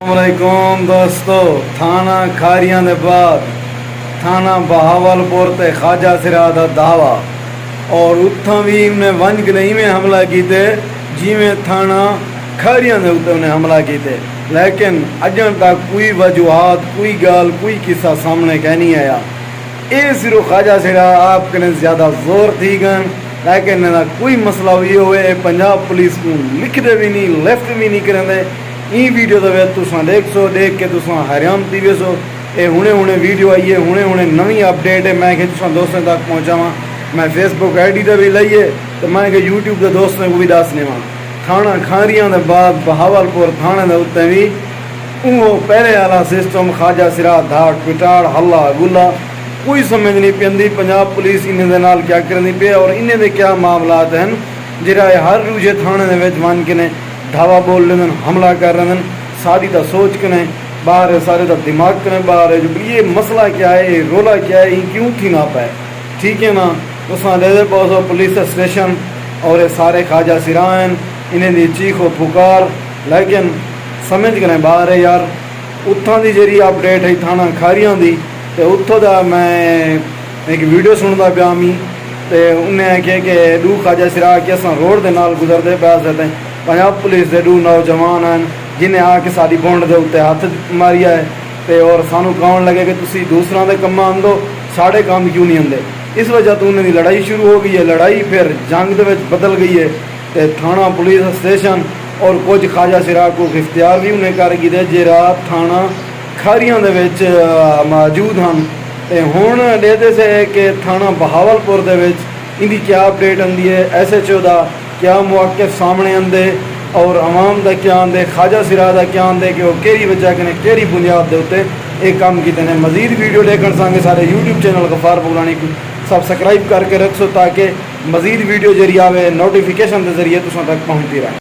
वालेकुम दोस्तों, थाना खारियां दे बाद थाना बहावलपुर ते ख्वाजा सिरा दा दावा और उत्थों भी उन्हें वंज गलई में हमला किते जिमें थाना खारियां दे उत्ते उन्हें हमला किते, लेकिन अजन तक कोई वजूहात कोई गाल कोई किस्सा सामने कह नहीं आया। ये सिर्फ ख्वाजा सिरा आप कने ज़्यादा जोर थी गन, लेकिन कोई मसला हुई हुए पंजाब पुलिस को लिखते भी नहीं लेफ्ट भी नहीं करेंगे। ई वीडियो दे तुसा देख के तुसा हैरान थी वेसो। ये हुणे हुणे वीडियो आई है, हुणे हुणे नवी अपडेट है। मैं तुसा दोस्तों तक पहुँचावा। मैं फेसबुक ID ते भी लईए तो मैं यूट्यूब के दोस्तों को भी दसने वा। थाना खारियां दे बाद बहावलपुर थाने दे उत्ते भी वो पहले वाला सिस्टम ख्वाजा सिरा धाड़ पिटाड़ हल्ला गुल्ला कोई समझ नहीं पी। पंजाब पुलिस इन्हें दे नाल क्या करनी पे और इन्हें दे क्या मामलात हैं जिहड़ा हर रोज़े थाने दे विच वन के ने धावा बोल लेंगे, हमला कर रहे हैं। सारी का सोच के ने बाहर है, सारे का दिमाग के ने बाहर है। जो ये मसला क्या है, ये रोला क्या है, ये क्यों थी ना पाए, ठीक है ना। उस ले पहुँचो पुलिस स्टेशन और ये सारे ख्वाजा सिरान इन्हें दी चीखो पुकार, लेकिन समझ के बाहर है यार। उत्थों की जी अपडेट है थाना खारियां की, तो उत्थों का मैं एक वीडियो सुनता पाया मी, तो उन्हें आखे कि दू ख्वाजा सिरा के अस रोड के नाल गुजरते पै सकते। पंजाब पुलिस के दू नौजवान हैं जिन्हें आके साड़ी बॉन्ड के उत्ते हाथ मारिया है तो और सानू कहन लगे कि तुसी दूसरों के कम आंदो, साढ़े काम क्यों नहीं आते। इस वजह तो उन्हें लड़ाई शुरू हो गई है। लड़ाई फिर जंग के बदल गई है तो थाना पुलिस स्टेशन और कुछ ख्वाजा सिरा को गिरफ्तार भी उन्हें कर गए जरा थाना खारियां दे विच मौजूद हैं। तो हुण लेते से कि थाना बहावलपुर दे विच इनकी क्या अपडेट आती है, SHO का क्या मौक़िफ़ सामने आंदे और आवाम का क्या आंदे, ख्वाजा सिरा का क्या आंदे कि वह केड़ी वजह कने केड़ी बुनियाद के उत्ते एक काम किए हैं। मजीद वीडियो लेकर संगे सारे यूट्यूब चैनल गफार पुरानी को सब्सक्राइब करके रखो ताकि मजीद वीडियो जरिए आवे नोटिफिकेशन के जरिए तुसां तक पहुँचती रहे।